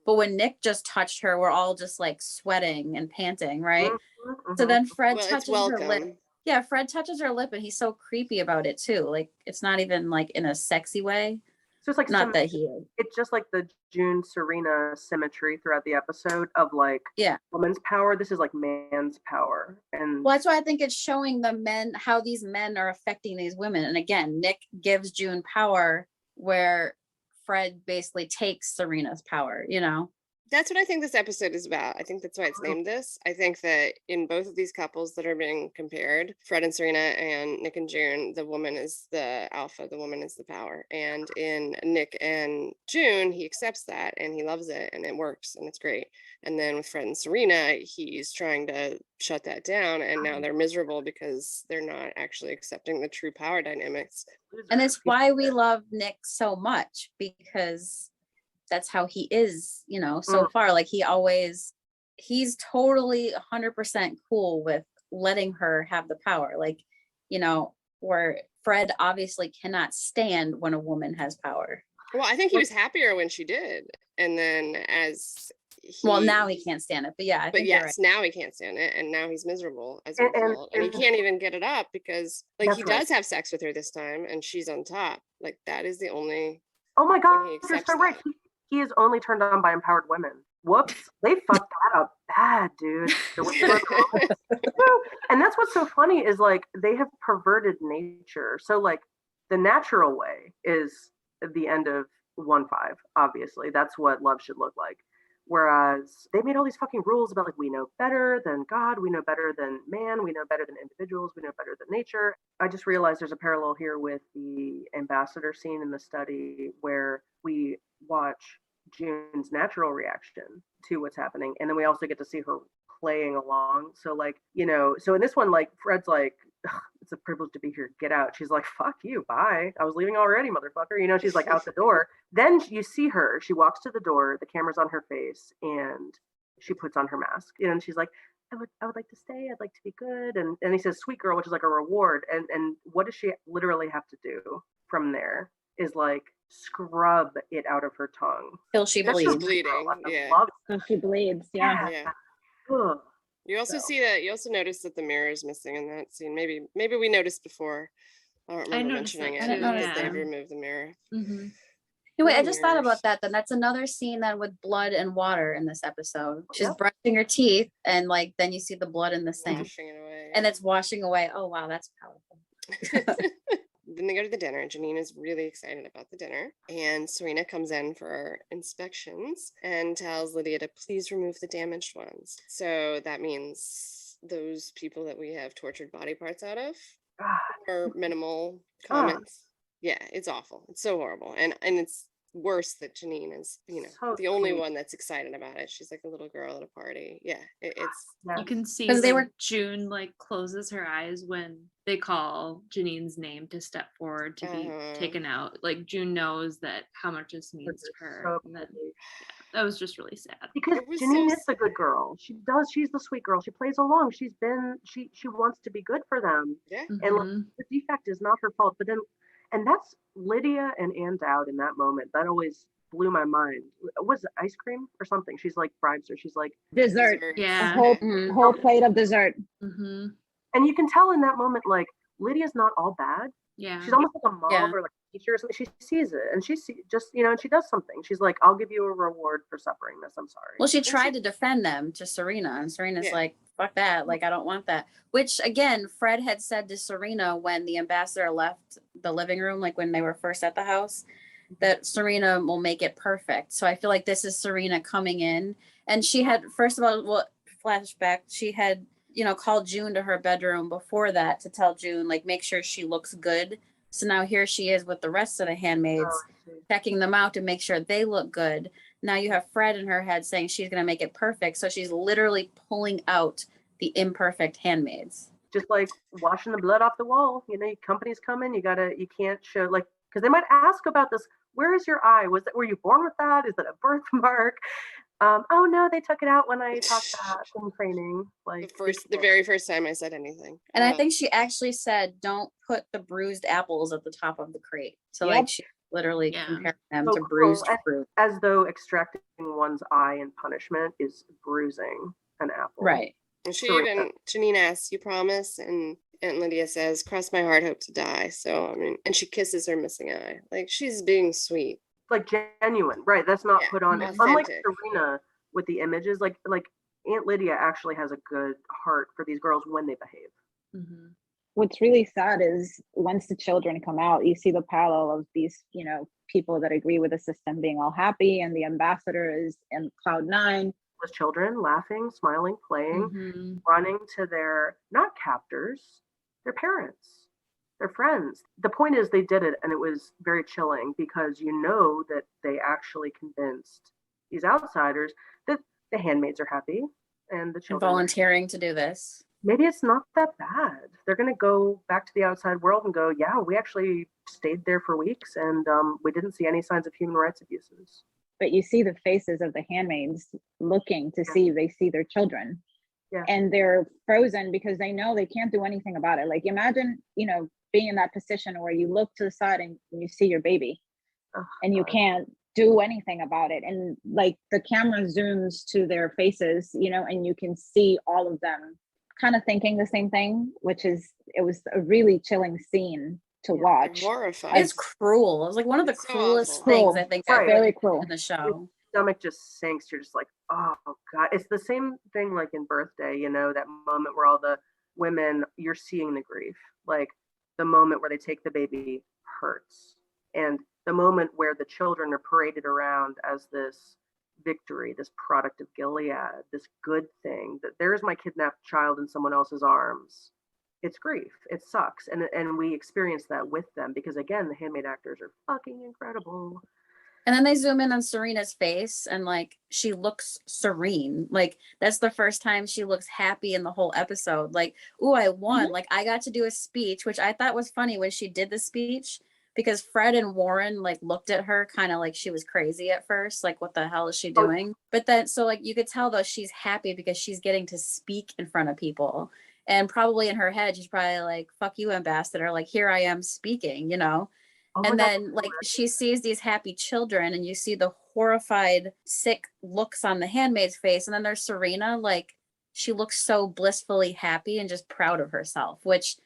But when Nick just touched her, we're all just like sweating and panting, right? So then Fred touches her lip. Yeah, Fred touches her lip, and he's so creepy about it too. Like it's not even like in a sexy way. So it's like not that he is. It's just like the June Serena symmetry throughout the episode of like woman's power. This is like man's power. And well, that's why I think it's showing the men, how these men are affecting these women. And again, Nick gives June power where Fred basically takes Serena's power, you know? That's what I think this episode is about. I think that's why it's named this. I think that in both of these couples that are being compared, Fred and Serena and Nick and June, the woman is the alpha, the woman is the power. And in Nick and June, he accepts that and he loves it and it works and it's great. And then with Fred and Serena, he's trying to shut that down and now they're miserable because they're not actually accepting the true power dynamics. And it's why we love Nick so much, because that's how he is, you know, so far. Like he's totally 100% cool with letting her have the power. Like, you know, where Fred obviously cannot stand when a woman has power. Well, I think he was happier when she did. And then well, now he can't stand it, but yeah, I think you're right. Now he can't stand it, and now he's miserable as a result, and he can't even get it up because, like, he does have sex with her this time, and she's on top. Like, that is the only. Oh my God, you're so right. He is only turned on by empowered women. Whoops, they fucked that up bad, dude. And that's what's so funny is like they have perverted nature. So like the natural way is the end of 1-5. Obviously, that's what love should look like. Whereas they made all these fucking rules about like we know better than God, we know better than man, we know better than individuals, we know better than nature. I just realized there's a parallel here with the ambassador scene in the study where we watch June's natural reaction to what's happening, and then we also get to see her playing along. So like, you know, so in this one, like Fred's like, it's a privilege to be here, get out. She's like, fuck you, bye, I was leaving already, motherfucker, you know. She's like out the door. Then you see her, she walks to the door, the camera's on her face, and she puts on her mask, you know, and she's like, I would like to stay, I'd like to be good, and he says sweet girl, which is like a reward. And what does she literally have to do from there is like scrub it out of her tongue till she bleeds. Bleeding. Till she bleeds. Yeah. Ugh. You also see that. You also notice that the mirror is missing in that scene. Maybe we noticed before. I don't remember mentioning it. They removed the mirror. Mm-hmm. Anyway, I just thought about that. Then that's another scene then with blood and water in this episode. She's brushing her teeth, and like then you see the blood in the sink, and it's washing away. Oh wow, that's powerful. Then they go to the dinner. Janine is really excited about the dinner. And Serena comes in for inspections and tells Lydia to please remove the damaged ones. So that means those people that we have tortured body parts out of are minimal comments. Yeah, it's awful. It's so horrible. And it's worse that Janine is, you know, the only one that's excited about it. She's like a little girl at a party. Yeah, it's. You can see because June like closes her eyes when they call Janine's name to step forward to be taken out. Like June knows that how much this means to her. And then, that was just really sad. Because Janine is a good girl. She's the sweet girl. She plays along. She wants to be good for them. Yeah. And like, the defect is not her fault. But then, and that's Lydia and Ann Dowd in that moment. That always blew my mind. Was it ice cream or something? She's like bribes her. She's like dessert. Yeah. A whole plate of dessert. Mm-hmm. And you can tell in that moment, like Lydia's not all bad. Yeah. She's almost like a mom or like a teacher or something. She sees it and just, you know, and she does something. She's like, I'll give you a reward for suffering this. I'm sorry. Well, she tried to defend them to Serena, and Serena's like, fuck that. Like, I don't want that. Which again, Fred had said to Serena when the ambassador left the living room, like when they were first at the house, that Serena will make it perfect. So I feel like this is Serena coming in, and she had, first of all, flashback, she had, you know, called June to her bedroom before that to tell June, like, make sure she looks good. So now here she is with the rest of the handmaids, checking them out to make sure they look good. Now you have Fred in her head saying she's going to make it perfect. So she's literally pulling out the imperfect handmaids. Just like washing the blood off the wall. You know, companies come in, you can't show, like, because they might ask about this. Where is your eye? Were you born with that? Is that a birthmark? Oh no, they took it out when I talked about in training. Like the very first time I said anything. And I think she actually said, "Don't put the bruised apples at the top of the crate." So like she literally compared them to bruised fruit, as though extracting one's eye in punishment is bruising an apple. Right. And Janine asks, "You promise?" And Aunt Lydia says, "Cross my heart, hope to die." So I mean, and she kisses her missing eye. Like she's being sweet. Like genuine, right? That's not put on. Authentic. Unlike Serena with the images, like Aunt Lydia actually has a good heart for these girls when they behave. Mm-hmm. what's really sad is once the children come out, you see the parallel of these, people that agree with the system being all happy, and the ambassador is in cloud nine. Those children laughing, smiling, playing, Mhm. running to their not captors, their parents, their friends. The point is they did it, and it was very chilling because you know that they actually convinced these outsiders that the handmaids are happy and the And children are volunteering to do this. maybe it's not that bad. They're going to go back to the outside world and go, yeah, we actually stayed there for weeks and we didn't see any signs of human rights abuses. But you see the faces of the handmaids looking to see if they see their children. Yeah. And they're frozen because they know they can't do anything about it. Like imagine, being in that position where you look to the side and you see your baby and you can't do anything about it. And like the camera zooms to their faces, and you can see all of them kind of thinking the same thing, it was a really chilling scene to watch. Horrified. It's cruel. It was like one of the It's so cruelest awful. things Cruel. I think Right. I've Very witnessed cruel. in the show. Stomach just sinks. You're just like, oh God. It's the same thing like in Birthday, that moment where all the women, you're seeing the grief. Like the moment where they take the baby hurts. And the moment where the children are paraded around as this victory, this product of Gilead, this good thing, that there's my kidnapped child in someone else's arms. It's grief. It sucks. And we experience that with them because again, the handmaid actors are fucking incredible. And then they zoom in on Serena's face and like she looks serene. Like that's the first time she looks happy in the whole episode. Like, ooh, I won. Like I got to do a speech, which I thought was funny when she did the speech because Fred and Warren like looked at her kind of like she was crazy at first. Like, what the hell is she doing? But then so like you could tell though she's happy because she's getting to speak in front of people. And probably in her head, she's probably like, fuck you, ambassador. Like, here I am speaking, and then like she sees these happy children and you see the horrified, sick looks on the handmaid's face. And then there's Serena, like she looks so blissfully happy and just proud of herself, which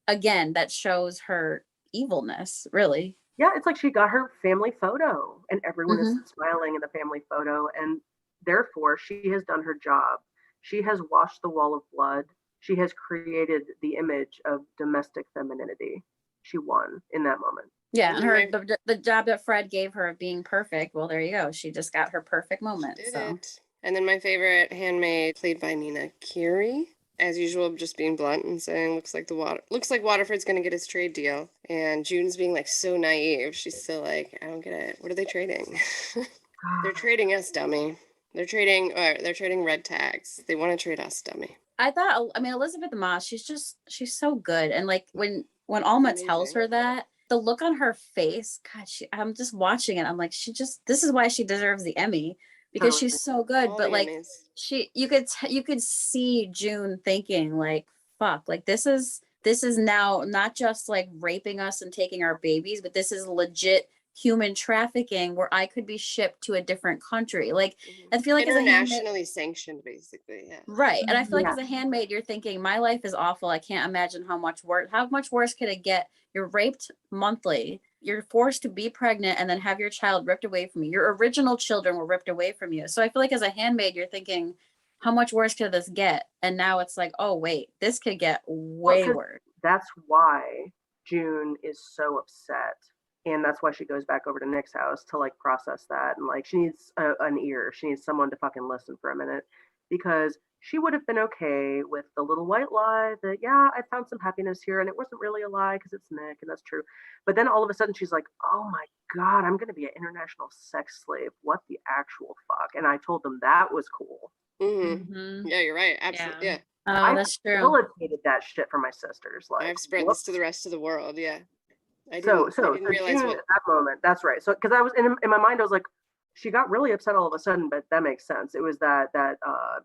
again, that shows her evilness, really. Yeah, it's like she got her family photo and everyone is smiling in the family photo. And therefore, she has done her job. She has washed the wall of blood. She has created the image of domestic femininity. She won in that moment. Yeah, and the job that Fred gave her of being perfect. Well, there you go. She just got her perfect moment. Did it. And then my favorite handmaid, played by Nina Kiri, as usual, just being blunt and saying, looks like Waterford's gonna get his trade deal. And June's being like so naive. She's still like, I don't get it. What are they trading? They're trading us, dummy. They're trading red tags. They want to trade us, dummy. I thought, Elizabeth Moss, she's so good. And like when Alma tells her that, the look on her face, God, I'm just watching it. I'm like, this is why she deserves the Emmy, because she's so good. But like you could see June thinking like, fuck, like this is now not just like raping us and taking our babies, but this is legit human trafficking where I could be shipped to a different country. Like I feel like internationally sanctioned, basically. Yeah. Right. And I feel like as a handmaid, you're thinking, my life is awful. I can't imagine how much worse could it get? You're raped monthly. You're forced to be pregnant and then have your child ripped away from you. Your original children were ripped away from you. So I feel like as a handmaid, you're thinking, how much worse could this get? And now it's like, oh wait, this could get way worse. That's why June is so upset. And that's why she goes back over to Nick's house to like process that. And like, she needs an ear. She needs someone to fucking listen for a minute, because she would have been okay with the little white lie that, yeah, I found some happiness here. And it wasn't really a lie because it's Nick and that's true. But then all of a sudden she's like, oh my God, I'm going to be an international sex slave. What the actual fuck? And I told them that was cool. Yeah, you're right. Absolutely. Yeah. Oh, that's true. I facilitated that shit for my sisters. Like, I've spread this to the rest of the world. Yeah. I didn't realize June, at that moment. That's right. So, because I was in my mind, I was like, she got really upset all of a sudden, but that makes sense. It was that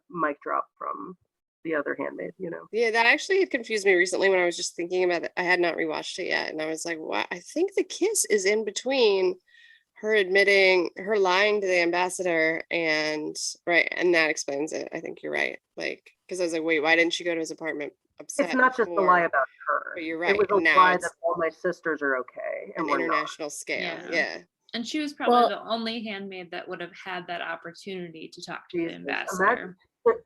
mic drop from the other handmaid, Yeah, that actually had confused me recently when I was just thinking about it. I had not rewatched it yet, and I was like, "Wow!" I think the kiss is in between her lying to the ambassador, and that explains it. I think you're right. Like, because I was like, wait, why didn't she go to his apartment? Upset it's not just a lie about her. But you're right. It was a lie that all my sisters are okay. And international scale. Yeah. And she was probably the only handmaid that would have had that opportunity to talk to the ambassador.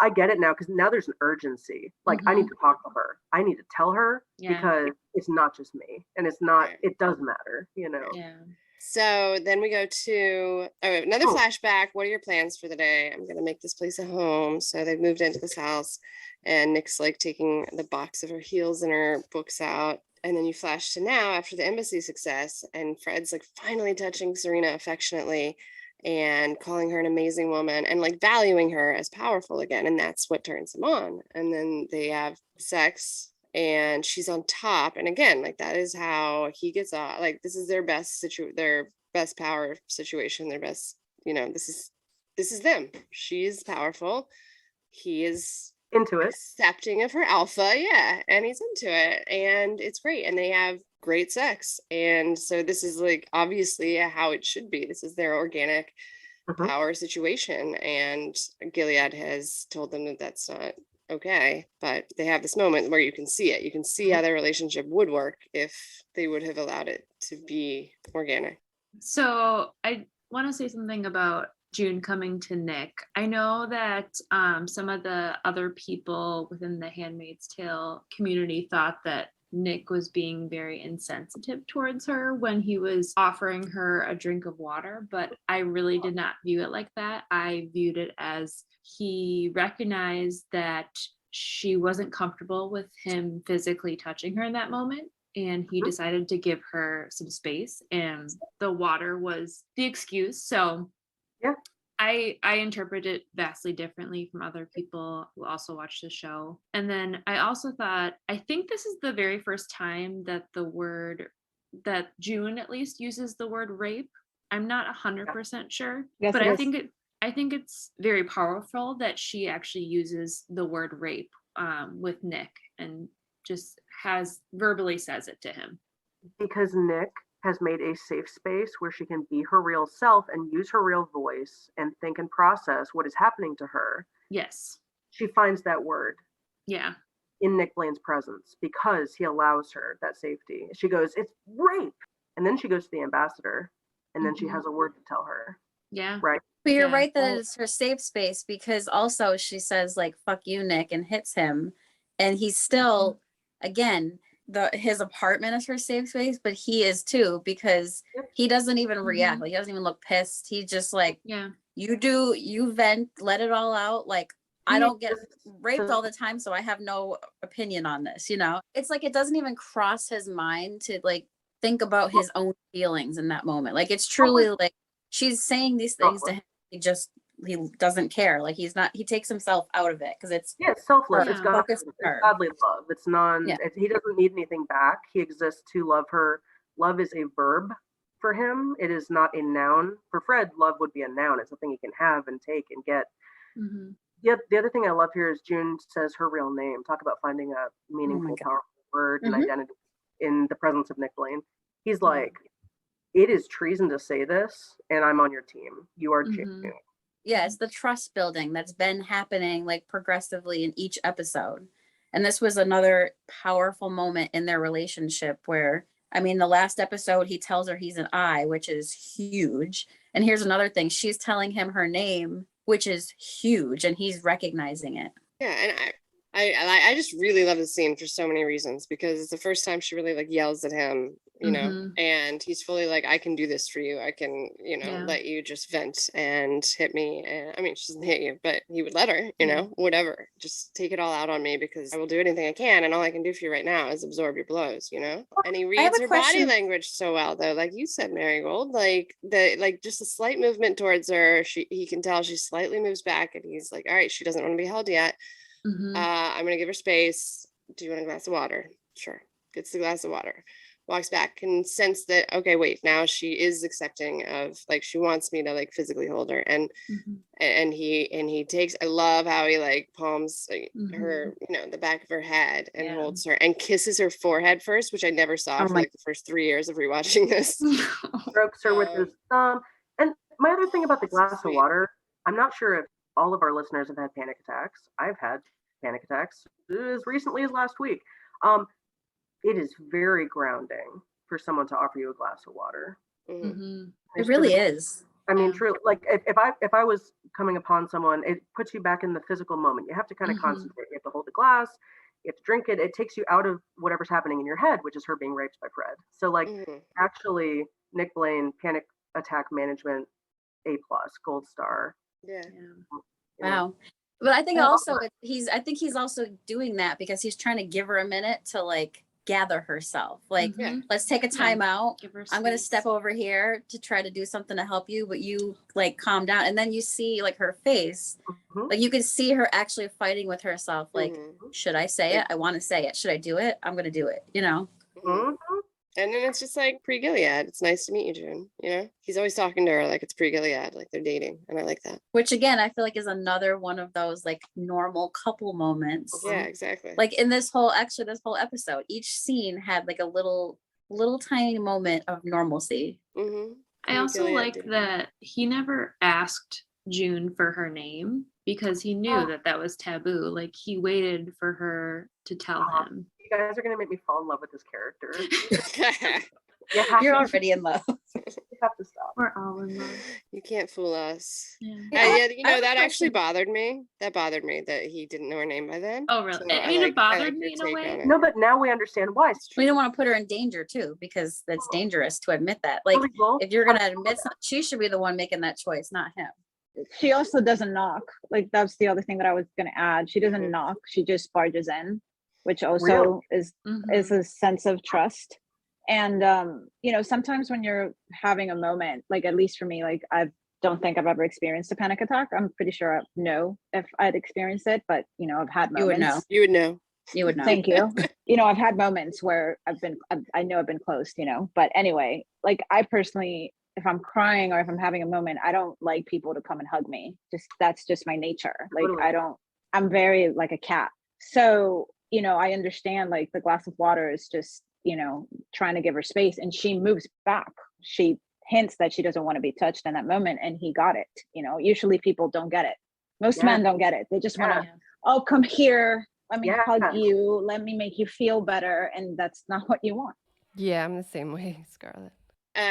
I get it now, because now there's an urgency. Like, I need to talk to her. I need to tell her, because it's not just me, and it's not. It does matter, you know. Yeah. So then we go to another flashback. What are your plans for the day? I'm gonna make this place a home. So they've moved into this house, and Nick's like taking the box of her heels and her books out. And then you flash to now after the embassy success, and Fred's like finally touching Serena affectionately and calling her an amazing woman and like valuing her as powerful again. And that's what turns him on. And then they have sex and she's on top. And again, like that is how he gets off. Like this is their best power situation, their best, you know, this is them. She's powerful. He is into it, accepting of her alpha, and he's into it, and it's great, and they have great sex. And so this is like obviously how it should be. This is their organic power situation, and Gilead has told them that that's not okay, but they have this moment where you can see it. You can see how their relationship would work if they would have allowed it to be organic. So I want to say something about June coming to Nick. I know that some of the other people within the Handmaid's Tale community thought that Nick was being very insensitive towards her when he was offering her a drink of water, but I really did not view it like that. I viewed it as he recognized that she wasn't comfortable with him physically touching her in that moment, and he decided to give her some space, and the water was the excuse. So I interpret it vastly differently from other people who also watched the show. And then I also thought, I think this is the very first time that that June at least uses the word rape. I'm not 100% sure, but I think it's very powerful that she actually uses the word rape with Nick and just verbally says it to him. Because Nick has made a safe space where she can be her real self and use her real voice and think and process what is happening to her. Yes. She finds that word. Yeah. In Nick Blaine's presence, because he allows her that safety. She goes, "It's rape." And then she goes to the ambassador, and then she has a word to tell her. Yeah. Right. But you're right that it's her safe space, because also she says like, "Fuck you, Nick," and hits him. And he's still, again, his apartment is her safe space, but he is too, because he doesn't even react. Like, he doesn't even look pissed. He's just like, you vent, let it all out. Like, I don't get raped all the time, so I have no opinion on this, you know? It's like, it doesn't even cross his mind to like think about his own feelings in that moment. Like, it's truly like she's saying these things to him. He doesn't care. Like, he takes himself out of it, because it's selfless. It's godly love. It's he doesn't need anything back. He exists to love her. Love is a verb for him. It is not a noun. For Fred, love would be a noun. It's something he can have and take and get. The other thing I love here is June says her real name. Talk about finding a meaningful, powerful word and identity in the presence of Nick Blaine. He's like, it is treason to say this, and I'm on your team. You are June. Yeah, it's the trust building that's been happening like progressively in each episode. And this was another powerful moment in their relationship where, I mean, the last episode, he tells her he's an I, which is huge. And here's another thing. She's telling him her name, which is huge, and he's recognizing it. Yeah, and I just really love the scene for so many reasons, because it's the first time she really like yells at him, you know, and he's fully like, I can do this for you. I can, you know, let you just vent and hit me. And I mean, she doesn't hit you, but he would let her, you know, whatever, just take it all out on me, because I will do anything I can. And all I can do for you right now is absorb your blows, you know? And he reads her body language so well, though. Like you said, Marigold, like just a slight movement towards her. He can tell she slightly moves back, and he's like, all right, she doesn't want to be held yet. I'm going to give her space. Do you want a glass of water? Sure. Gets the glass of water. Walks back, can sense that, okay, wait, now she is accepting of, like, she wants me to like physically hold her. And he takes, I love how he like palms her, you know, the back of her head and holds her and kisses her forehead first, which I never saw for like the first 3 years of rewatching this. Strokes her with his thumb. And my other thing about the glass of water, I'm not sure if all of our listeners have had panic attacks. I've had panic attacks as recently as last week. It is very grounding for someone to offer you a glass of water. It really is. I mean, true. Like if I was coming upon someone, it puts you back in the physical moment. You have to kind of concentrate. You have to hold the glass. You have to drink it. It takes you out of whatever's happening in your head, which is her being raped by Fred. So like, actually, Nick Blaine, Panic Attack Management, A+, gold star. Yeah. Wow. But I think also I think he's also doing that because he's trying to give her a minute to like gather herself. Like, let's take a time out. I'm going to step over here to try to do something to help you, but you like calm down. And then you see like her face, like you can see her actually fighting with herself. Like, should I say it? I want to say it. Should I do it? I'm going to do it, you know? And then it's just like pre-Gilead. It's nice to meet you, June. You know, he's always talking to her like it's pre-Gilead, like they're dating, and I like that. Which again, I feel like is another one of those like normal couple moments. Yeah, exactly. Like in this whole episode, each scene had like a little tiny moment of normalcy. I also like that he never asked June for her name because he knew that was taboo. Like he waited for her to tell him. You guys are gonna make me fall in love with this character. You're already in love. You have to stop. We're all in love. You can't fool us. Yeah. You know, that actually bothered me. That bothered me that he didn't know her name by then. Oh, really? So I mean, it bothered me in a way. No, but now we understand why. We don't want to put her in danger too, because that's dangerous to admit that. Like, if you're gonna admit something, she should be the one making that choice, not him. She also doesn't knock. Like that's the other thing that I was gonna add. She doesn't knock. She just barges in, which also is a sense of trust. And you know, sometimes when you're having a moment, like at least for me, like I don't think I've ever experienced a panic attack. I'm pretty sure I know if I'd experienced it, but you know, I've had moments. You would know. You would know. Thank you. You know, I've had moments where I know I've been close, you know, but anyway, like I personally, if I'm crying or if I'm having a moment, I don't like people to come and hug me. That's just my nature. Like I'm very like a cat. So, you know, I understand like the glass of water is just, you know, trying to give her space, and she moves back. She hints that she doesn't want to be touched in that moment, and he got it. You know, usually people don't get it. Most men don't get it. They just want to, oh, come here. Let me hug you. Let me make you feel better. And that's not what you want. Yeah, I'm the same way, Scarlett.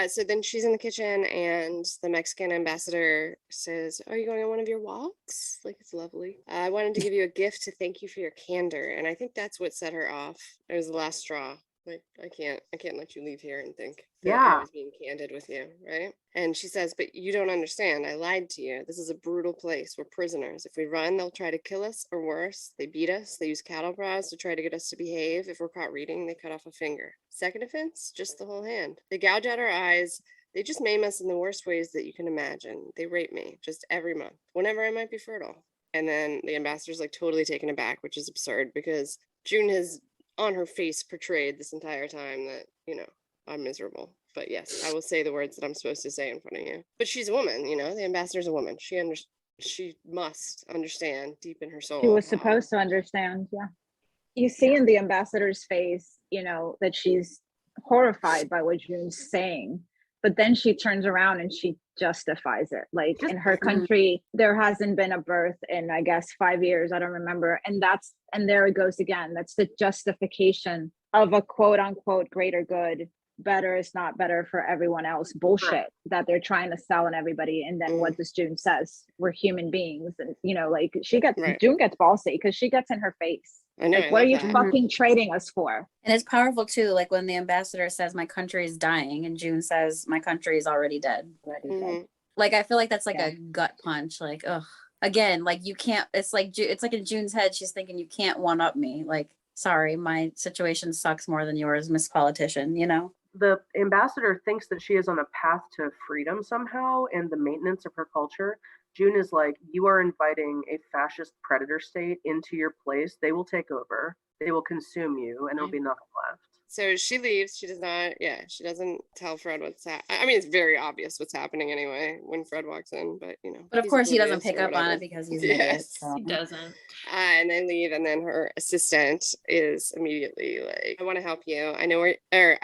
So then she's in the kitchen and the Mexican ambassador says, are you going on one of your walks? Like, it's lovely. I wanted to give you a gift to thank you for your candor. And I think that's what set her off. It was the last straw. Like, I can't let you leave here and think that I was being candid with you, right? And she says, but you don't understand. I lied to you. This is a brutal place. We're prisoners. If we run, they'll try to kill us, or worse, they beat us. They use cattle prods to try to get us to behave. If we're caught reading, they cut off a finger. Second offense, just the whole hand. They gouge out our eyes. They just maim us in the worst ways that you can imagine. They rape me just every month, whenever I might be fertile. And then the ambassador's like totally taken aback, which is absurd because June has on her face portrayed this entire time that, you know, I'm miserable. But yes, I will say the words that I'm supposed to say in front of you. But she's a woman, you know, the ambassador's a woman. She must understand deep in her soul. She was supposed to understand, You see in the ambassador's face, you know, that she's horrified by what June's saying. But then she turns around and she justifies it. Like in her country, there hasn't been a birth in, I guess, 5 years. I don't remember. And there it goes again. That's the justification of a quote unquote greater good. Better is not better for everyone else. Bullshit that they're trying to sell on everybody. And then what does June says? We're human beings. And, you know, like June gets ballsy because she gets in her face. I know, like, what are you fucking trading us for? And it's powerful too, like when the ambassador says my country is dying and June says my country is already dead. Like I feel like that's like a gut punch. Like, ugh, again, like you can't, it's like in June's head, she's thinking you can't one up me. Like, sorry, my situation sucks more than yours, Miss Politician, you know? The ambassador thinks that she is on a path to freedom somehow and the maintenance of her culture. June is like, you are inviting a fascist predator state into your place. They will take over. They will consume you, and there'll be nothing left. So she leaves. She does not, she doesn't tell Fred what's happening. I mean, it's very obvious what's happening anyway when Fred walks in, but you know. But of course he doesn't pick up on it because he's an idiot. So. He doesn't. And they leave, and then her assistant is immediately like, I want to help you. I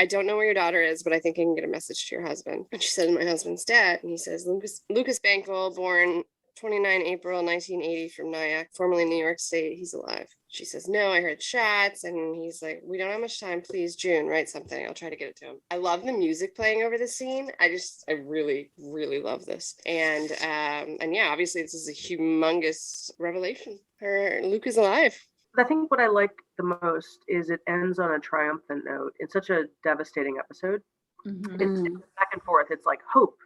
don't know where your daughter is, but I think I can get a message to your husband. And she says, my husband's dead. And he says, Lucas Bankel, born 29 April 1980 from Nyack, formerly New York State. He's alive. She says, no, I heard shots. And he's like, we don't have much time. Please, June, write something. I'll try to get it to him. I love the music playing over the scene. I really, really love this. And yeah, obviously this is a humongous revelation. Luke is alive. I think what I like the most is it ends on a triumphant note. It's such a devastating episode. It's back and forth. It's like hope,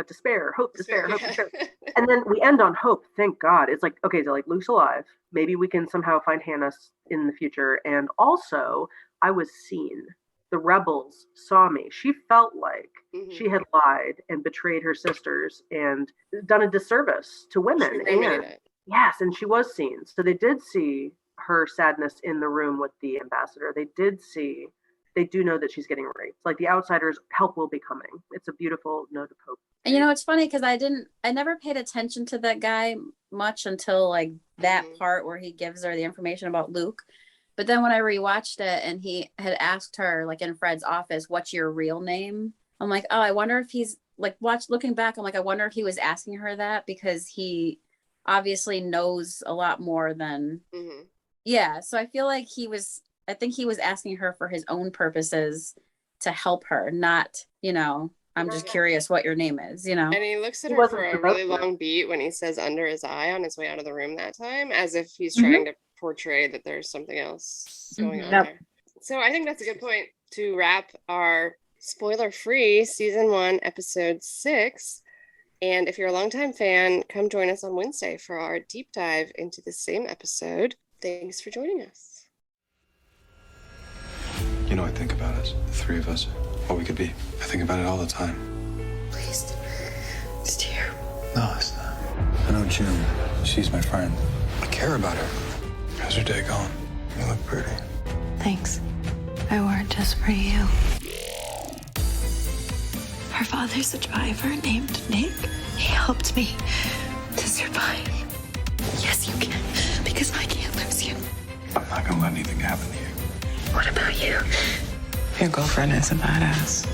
despair, hope, despair, hope, despair. And then we end on hope. Thank God. It's like, okay, so like Luke's alive. Maybe we can somehow find Hannah in the future. And also, I was seen. The rebels saw me. She felt like she had lied and betrayed her sisters and done a disservice to women. And yes, and she was seen. So they did see her sadness in the room with the ambassador. They do know that she's getting raped. Like the outsiders, help will be coming. It's a beautiful note of hope. And it's funny because I never paid attention to that guy much until like that part where he gives her the information about Luke. But then when I rewatched it and he had asked her like in Fred's office, what's your real name? I'm like, oh, I wonder if he's like looking back. I'm like, I wonder if he was asking her that because he obviously knows a lot more than, yeah. So I feel like I think he was asking her for his own purposes to help her, not, I'm just curious what your name is, And he looks at her for a really long beat when he says under his eye on his way out of the room that time, as if he's trying to portray that there's something else going on there. So I think that's a good point to wrap our spoiler-free season 1, episode 6. And if you're a longtime fan, come join us on Wednesday for our deep dive into the same episode. Thanks for joining us. I think about us, the three of us, what we could be. I think about it all the time. Please. It's terrible. No, it's not. I know June. She's my friend. I care about her. How's her day going? You look pretty. Thanks. I wore it just for you. Her father's a driver named Nick. He helped me to survive. Yes, you can, because I can't lose you. I'm not gonna let anything happen to you. What about you? Your girlfriend is a badass.